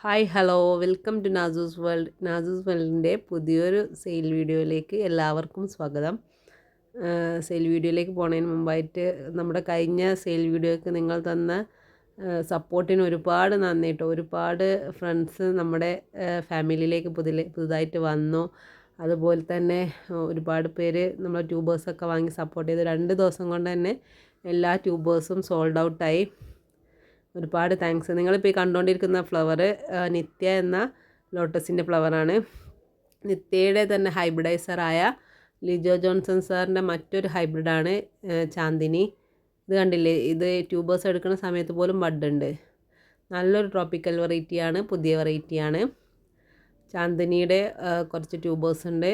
Hi hello welcome to Nasus world. Nasus വേൾഡിൻ്റെ പുതിയൊരു sale വീഡിയോയിലേക്ക് എല്ലാവർക്കും സ്വാഗതം. സെയിൽ വീഡിയോയിലേക്ക് പോകുന്നതിന് മുമ്പായിട്ട് നമ്മുടെ കഴിഞ്ഞ സെയിൽ വീഡിയോയ്ക്ക് നിങ്ങൾ തന്ന സപ്പോർട്ടിന് ഒരുപാട് നന്ദി കേട്ടോ. ഒരുപാട് ഫ്രണ്ട്സ് നമ്മുടെ ഫാമിലിയിലേക്ക് പുതുതായിട്ട് വന്നു. അതുപോലെ തന്നെ ഒരുപാട് പേര് നമ്മളെ ട്യൂബേഴ്സൊക്കെ വാങ്ങി സപ്പോർട്ട് ചെയ്ത് 2 ദിവസം കൊണ്ട് തന്നെ എല്ലാ ട്യൂബേഴ്സും സോൾഡ് ഔട്ടായി. ഒരുപാട് താങ്ക്സ്. നിങ്ങളിപ്പോൾ ഈ കണ്ടുകൊണ്ടിരിക്കുന്ന ഫ്ലവർ നിത്യ എന്ന ലോട്ടസിൻ്റെ ഫ്ലവറാണ്. നിത്യയുടെ തന്നെ ഹൈബ്രിഡൈസറായ ലിജോ ജോൺസൺ സാറിൻ്റെ മറ്റൊരു ഹൈബ്രിഡാണ് ചാന്ദിനി. ഇത് കണ്ടില്ലേ, ഇത് ട്യൂബേഴ്സ് എടുക്കുന്ന സമയത്ത് പോലും ബഡ് ഉണ്ട്. നല്ലൊരു ട്രോപ്പിക്കൽ വെറൈറ്റിയാണ്, പുതിയ വെറൈറ്റിയാണ്. ചാന്ദിനിയുടെ കുറച്ച് ട്യൂബേഴ്സ് ഉണ്ട്.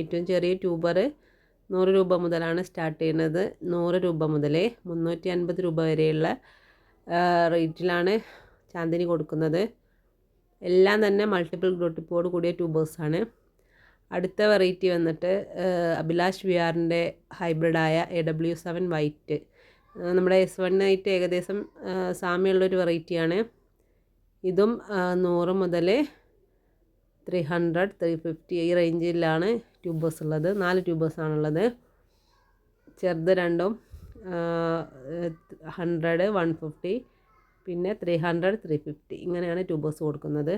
ഏറ്റവും ചെറിയ ട്യൂബർ 100 രൂപ മുതലാണ് സ്റ്റാർട്ട് ചെയ്യുന്നത്. 100 രൂപ മുതൽ 350 രൂപ വരെയുള്ള റേറ്റിലാണ് ചാന്ദിനി കൊടുക്കുന്നത്. എല്ലാം തന്നെ മൾട്ടിപ്പിൾ ഗ്രോട്ടിപ്പോട് കൂടിയ ട്യൂബേഴ്സാണ്. അടുത്ത വെറൈറ്റി വന്നിട്ട് അഭിലാഷ് വിആറിൻ്റെ ഹൈബ്രിഡായ AW7 വൈറ്റ്. നമ്മുടെ S1 ആയിട്ട് ഏകദേശം സാമ്യമുള്ളൊരു വെറൈറ്റിയാണ്. ഇതും 100 മുതൽ 300, 350 ഈ റേഞ്ചിലാണ് ട്യൂബേഴ്സ് ഉള്ളത്. 4 ട്യൂബേഴ്സാണുള്ളത്. ചെറുത് രണ്ടും 100, 150, പിന്നെ 300, 350 ഇങ്ങനെയാണ് ട്യൂബേഴ്സ് കൊടുക്കുന്നത്.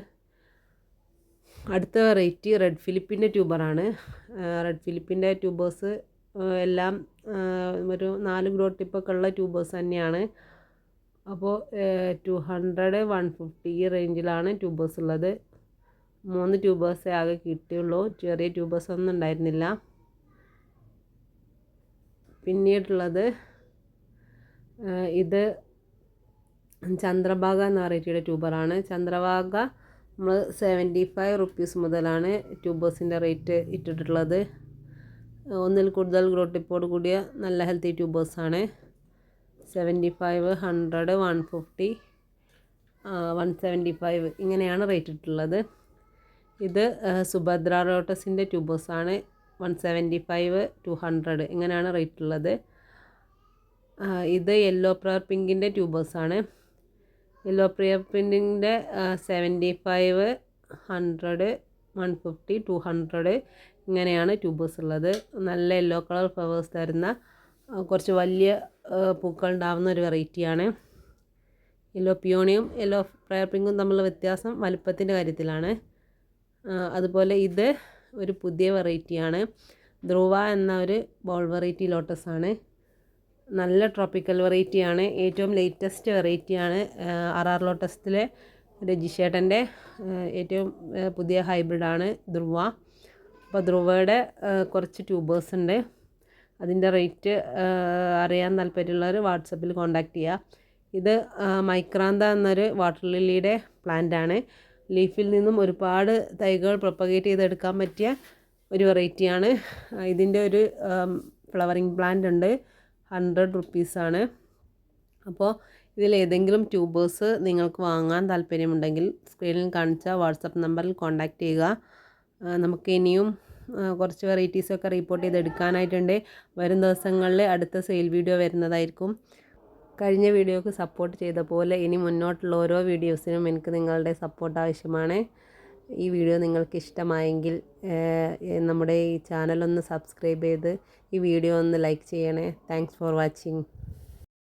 അടുത്ത വെറൈറ്റി റെഡ് ഫിലിപ്പിൻ്റെ ട്യൂബറാണ്. റെഡ് ഫിലിപ്പിൻ്റെ ട്യൂബേഴ്സ് എല്ലാം ഒരു 4 ഗ്രോ ടിപ്പൊക്കെ ഉള്ള ട്യൂബേഴ്സ് തന്നെയാണ്. അപ്പോൾ 200, 150 ഈ റേഞ്ചിലാണ് ട്യൂബേഴ്സ് ഉള്ളത്. 3 ട്യൂബേഴ്സേ ആകെ കിട്ടിയുള്ളൂ. ചെറിയ ട്യൂബേഴ്സ് ഒന്നും ഉണ്ടായിരുന്നില്ല. പിന്നീടുള്ളത് ഇത് ചന്ദ്രഭാഗ എന്ന വെറൈറ്റിയുടെ ട്യൂബറാണ്. ചന്ദ്രഭാഗ നമ്മൾ 75 റുപ്പീസ് മുതലാണ് ട്യൂബേഴ്സിൻ്റെ റേറ്റ് ഇട്ടിട്ടുള്ളത്. ഒന്നിൽ കൂടുതൽ ഗ്രോട്ടിപ്പോട് കൂടിയ നല്ല ഹെൽത്തി ട്യൂബേഴ്സാണ്. 75, 100, 150, 175 ഇങ്ങനെയാണ് റേറ്റ് ഇട്ടിട്ടുള്ളത്. ഇത് സുഭദ്ര ലോട്ടസിൻ്റെ ട്യൂബേഴ്സാണ്. 175, 200 ഇങ്ങനെയാണ് റേറ്റ് ഉള്ളത്. ഇത് യെല്ലോ പ്രയർ പിങ്കിൻ്റെ ട്യൂബേഴ്സാണ്. യെല്ലോ പ്രയർ പിങ്കിൻ്റെ 75, 100, 150, 200 ഇങ്ങനെയാണ് ട്യൂബേഴ്സ് ഉള്ളത്. നല്ല യെല്ലോ കളർ ഫ്ലവേഴ്സ് തരുന്ന കുറച്ച് വലിയ പൂക്കൾ ഉണ്ടാകുന്ന ഒരു വെറൈറ്റിയാണ്. യെല്ലോ പിയോണിയും യെല്ലോ പ്രയർ പിങ്കും തമ്മിലുള്ള വ്യത്യാസം വലുപ്പത്തിൻ്റെ കാര്യത്തിലാണ്. അതുപോലെ ഇത് ഒരു പുതിയ വെറൈറ്റിയാണ്. ധ്രുവ എന്ന ഒരു ബോൾ വെറൈറ്റി ലോട്ടസാണ്. നല്ല ട്രോപ്പിക്കൽ വെറൈറ്റിയാണ്. ഏറ്റവും ലേറ്റസ്റ്റ് വെറൈറ്റിയാണ്. RR ലോട്ടസിലെ രജിഷേട്ടൻ്റെ ഏറ്റവും പുതിയ ഹൈബ്രിഡാണ് ധ്രുവ. അപ്പോൾ ധ്രുവയുടെ കുറച്ച് ട്യൂബേഴ്സ് ഉണ്ട്. അതിൻ്റെ റേറ്റ് അറിയാൻ താല്പര്യമുള്ളവർ വാട്സപ്പിൽ കോൺടാക്റ്റ് ചെയ്യുക. ഇത് മൈക്രാന്ത എന്നൊരു വാട്ടർ ലില്ലിയുടെ പ്ലാന്റാണ്. ലീഫിൽ നിന്നും ഒരുപാട് തൈകൾ പ്രൊപ്പഗേറ്റ് ചെയ്തെടുക്കാൻ പറ്റിയ ഒരു വെറൈറ്റിയാണ്. ഇതിൻ്റെ ഒരു ഫ്ലവറിങ് പ്ലാന്റ് ഉണ്ട്. 100 റുപ്പീസാണ്. അപ്പോൾ ഇതിലേതെങ്കിലും ട്യൂബേഴ്സ് നിങ്ങൾക്ക് വാങ്ങാൻ താല്പര്യമുണ്ടെങ്കിൽ സ്ക്രീനിൽ കാണിച്ച വാട്സപ്പ് നമ്പറിൽ കോൺടാക്റ്റ് ചെയ്യുക. നമുക്ക് ഇനിയും കുറച്ച് വെറൈറ്റീസൊക്കെ റിപ്പോർട്ട് ചെയ്തെടുക്കാനായിട്ടുണ്ട്. വരും ദിവസങ്ങളിൽ അടുത്ത സെയിൽ വീഡിയോ വരുന്നതായിരിക്കും. കഴിഞ്ഞ വീഡിയോക്ക് സപ്പോർട്ട് ചെയ്ത പോലെ ഇനി മുന്നോട്ടുള്ള ഓരോ വീഡിയോസിനും എനിക്ക് നിങ്ങളുടെ സപ്പോർട്ട് ആവശ്യമാണ്. ഈ വീഡിയോ നിങ്ങൾക്ക് ഇഷ്ടമായെങ്കിൽ നമ്മുടെ ഈ ചാനലൊന്ന് സബ്സ്ക്രൈബ് ചെയ്ത് ഈ വീഡിയോ ഒന്ന് ലൈക്ക് ചെയ്യണേ. Thanks for watching.